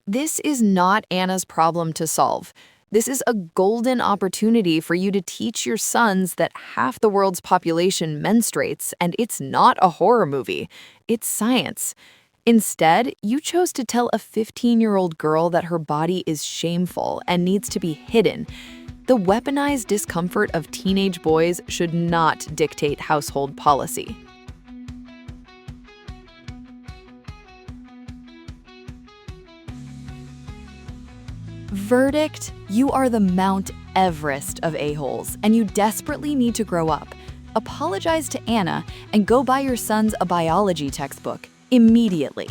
This is not Anna's problem to solve. This is a golden opportunity for you to teach your sons that half the world's population menstruates, and it's not a horror movie. It's science. Instead, you chose to tell a 15-year-old girl that her body is shameful and needs to be hidden. The weaponized discomfort of teenage boys should not dictate household policy. Verdict: you are the Mount Everest of a-holes, and you desperately need to grow up. Apologize to Anna and go buy your sons a biology textbook immediately.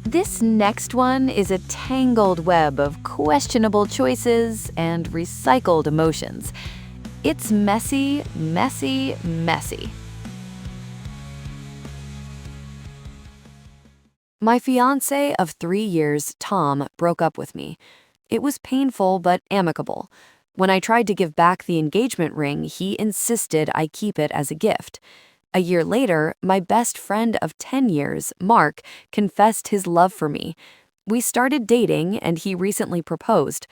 This next one is a tangled web of questionable choices and recycled emotions. It's messy, messy, messy. My fiancé of 3 years, Tom, broke up with me. It was painful but amicable. When I tried to give back the engagement ring, he insisted I keep it as a gift. A year later, my best friend of 10 years, Mark, confessed his love for me. We started dating, and he recently proposed.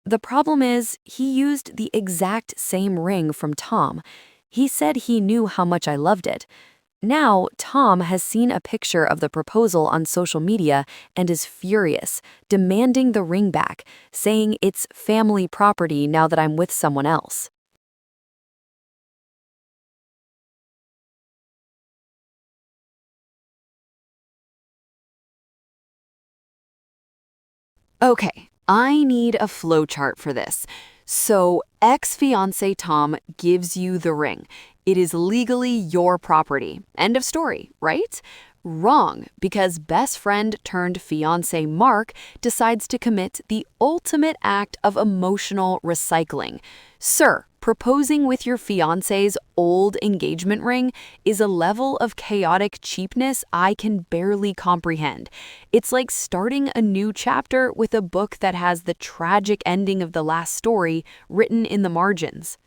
The problem is, he used the exact same ring from Tom. He said he knew how much I loved it. Now, Tom has seen a picture of the proposal on social media and is furious, demanding the ring back, saying it's family property now that I'm with someone else. Okay, I need a flowchart for this. So, ex-fiancé Tom gives you the ring. It is legally your property. End of story, right? Wrong, because best friend turned fiancé Mark decides to commit the ultimate act of emotional recycling. Sir, proposing with your fiancé's old engagement ring is a level of chaotic cheapness I can barely comprehend. It's like starting a new chapter with a book that has the tragic ending of the last story written in the margins.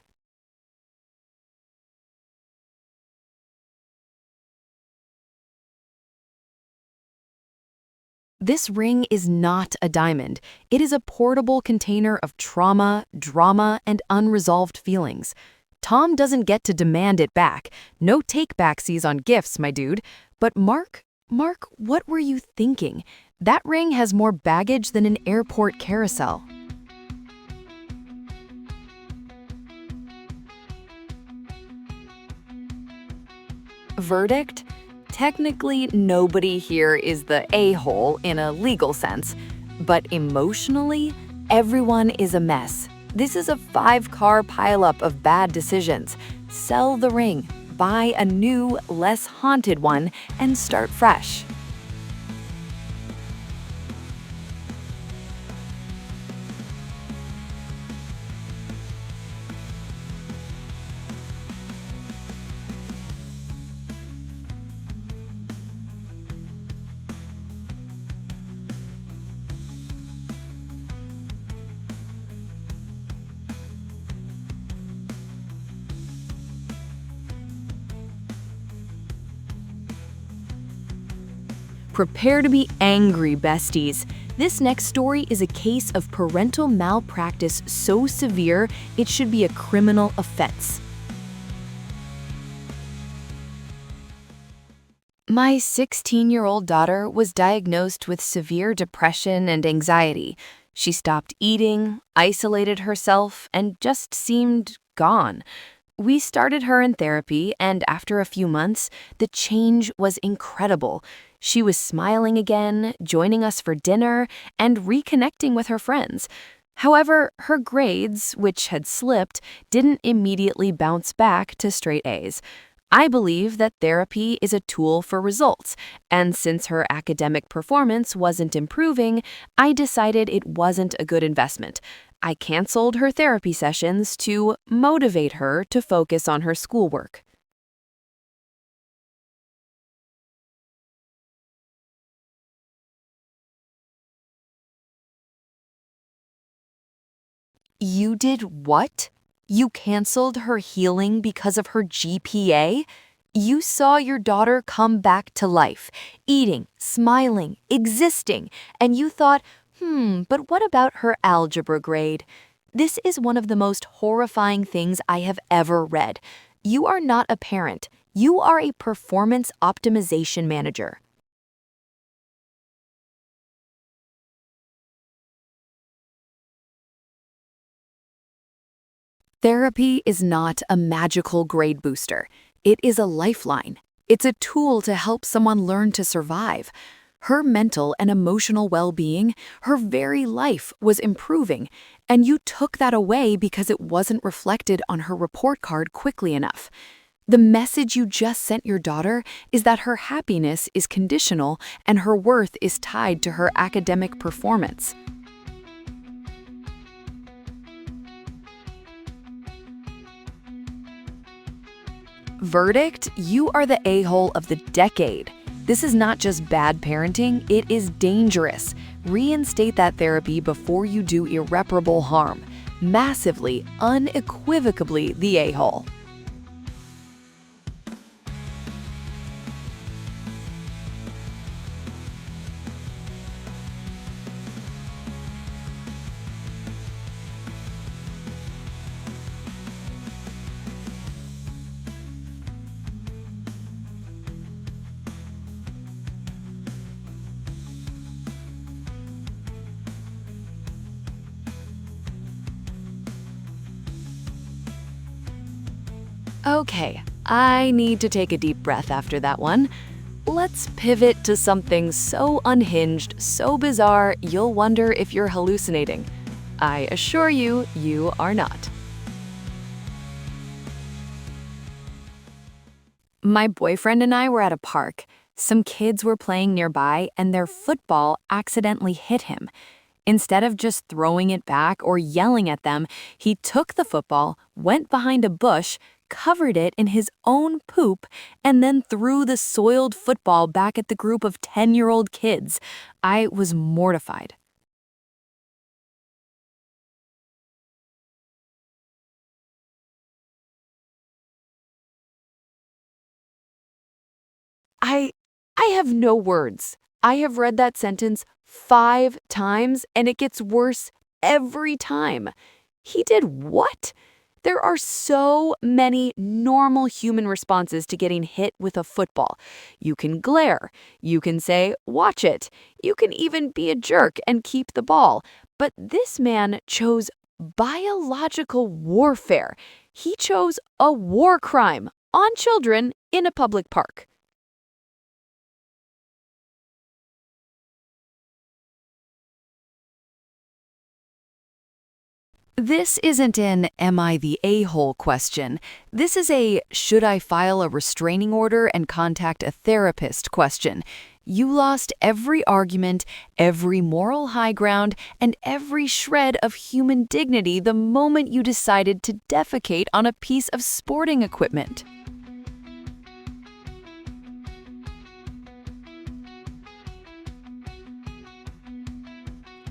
This ring is not a diamond. It is a portable container of trauma, drama, and unresolved feelings. Tom doesn't get to demand it back. No take-backsies on gifts, my dude. But Mark, what were you thinking? That ring has more baggage than an airport carousel. Verdict: technically, nobody here is the a-hole in a legal sense, but emotionally, everyone is a mess. This is a 5-car pileup of bad decisions. Sell the ring, buy a new, less haunted one, and start fresh. Prepare to be angry, besties. This next story is a case of parental malpractice so severe it should be a criminal offense. My 16-year-old daughter was diagnosed with severe depression and anxiety. She stopped eating, isolated herself, and just seemed gone. We started her in therapy, and after a few months, the change was incredible. She was smiling again, joining us for dinner, and reconnecting with her friends. However, her grades, which had slipped, didn't immediately bounce back to straight A's. I believe that therapy is a tool for results, and since her academic performance wasn't improving, I decided it wasn't a good investment. I canceled her therapy sessions to motivate her to focus on her schoolwork. You did what? You canceled her healing because of her GPA? You saw your daughter come back to life, eating, smiling, existing, and you thought, but what about her algebra grade? This is one of the most horrifying things I have ever read. You are not a parent. You are a performance optimization manager. Therapy is not a magical grade booster. It is a lifeline. It's a tool to help someone learn to survive. Her mental and emotional well-being, her very life was improving, and you took that away because it wasn't reflected on her report card quickly enough. The message you just sent your daughter is that her happiness is conditional and her worth is tied to her academic performance. Verdict: you are the a-hole of the decade. This is not just bad parenting, it is dangerous. Reinstate that therapy before you do irreparable harm. Massively, unequivocally the a-hole. Okay, I need to take a deep breath after that one. Let's pivot to something so unhinged, so bizarre, you'll wonder if you're hallucinating. I assure you, you are not. My boyfriend and I were at a park. Some kids were playing nearby, and their football accidentally hit him. Instead of just throwing it back or yelling at them, he took the football, went behind a bush, covered it in his own poop, and then threw the soiled football back at the group of 10-year-old kids. I was mortified. I I have no words. I have read that sentence 5 times and it gets worse every time. He did what? There are so many normal human responses to getting hit with a football. You can glare. You can say, watch it. You can even be a jerk and keep the ball. But this man chose biological warfare. He chose a war crime on children in a public park. This isn't an "am I the a-hole" question. This is a "should I file a restraining order and contact a therapist" question. You lost every argument, every moral high ground, and every shred of human dignity the moment you decided to defecate on a piece of sporting equipment.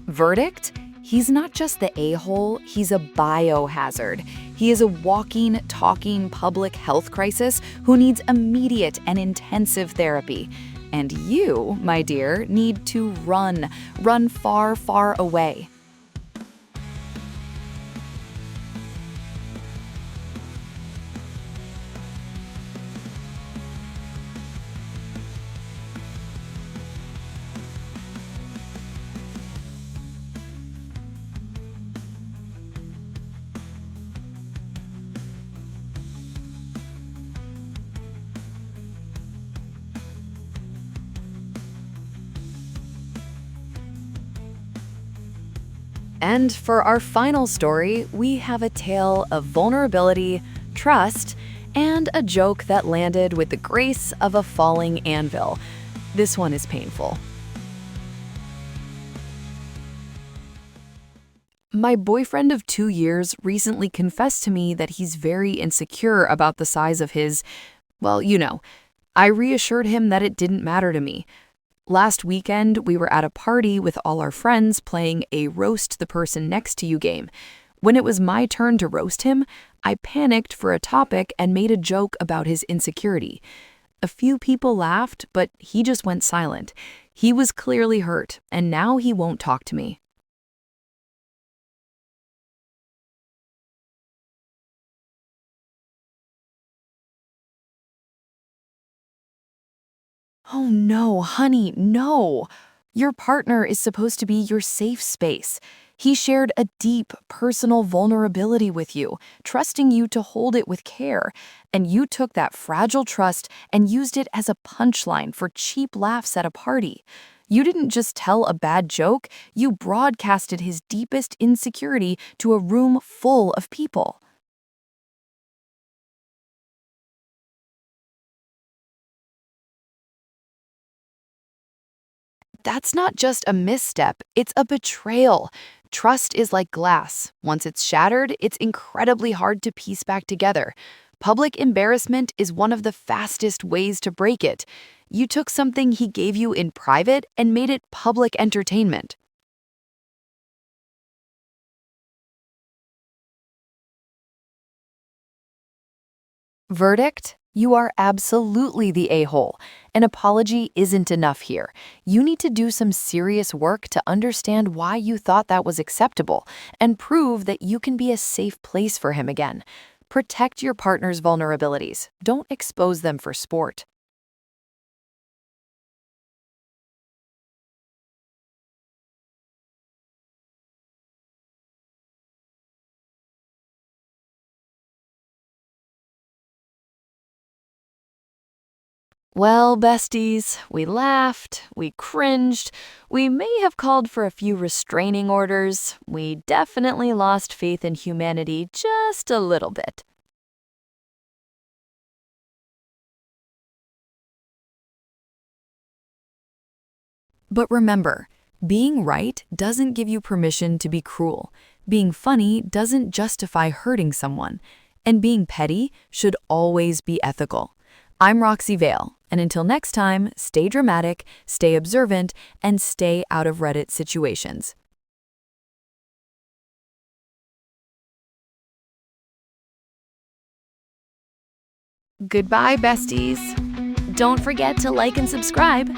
Verdict? He's not just the a-hole, he's a biohazard. He is a walking, talking public health crisis who needs immediate and intensive therapy. And you, my dear, need to run. Run far, far away. And for our final story, we have a tale of vulnerability, trust, and a joke that landed with the grace of a falling anvil. This one is painful. My boyfriend of 2 years recently confessed to me that he's very insecure about the size of his, well, you know. I reassured him that it didn't matter to me. Last weekend, we were at a party with all our friends playing a roast the person next to you game. When it was my turn to roast him, I panicked for a topic and made a joke about his insecurity. A few people laughed, but he just went silent. He was clearly hurt, and now he won't talk to me. Oh no, honey, no. Your partner is supposed to be your safe space. He shared a deep, personal vulnerability with you, trusting you to hold it with care. And you took that fragile trust and used it as a punchline for cheap laughs at a party. You didn't just tell a bad joke, you broadcasted his deepest insecurity to a room full of people. That's not just a misstep, it's a betrayal. Trust is like glass. Once it's shattered, it's incredibly hard to piece back together. Public embarrassment is one of the fastest ways to break it. You took something he gave you in private and made it public entertainment. Verdict? You are absolutely the a-hole. An apology isn't enough here. You need to do some serious work to understand why you thought that was acceptable and prove that you can be a safe place for him again. Protect your partner's vulnerabilities. Don't expose them for sport. Well, besties, we laughed, we cringed, we may have called for a few restraining orders, we definitely lost faith in humanity just a little bit. But remember, being right doesn't give you permission to be cruel. Being funny doesn't justify hurting someone. And being petty should always be ethical. I'm Roxy Vale, and until next time, stay dramatic, stay observant, and stay out of Reddit situations. Goodbye, besties. Don't forget to like and subscribe.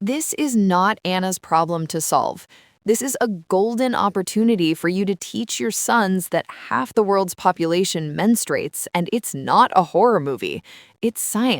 This is not Anna's problem to solve. This is a golden opportunity for you to teach your sons that half the world's population menstruates, and it's not a horror movie. It's science.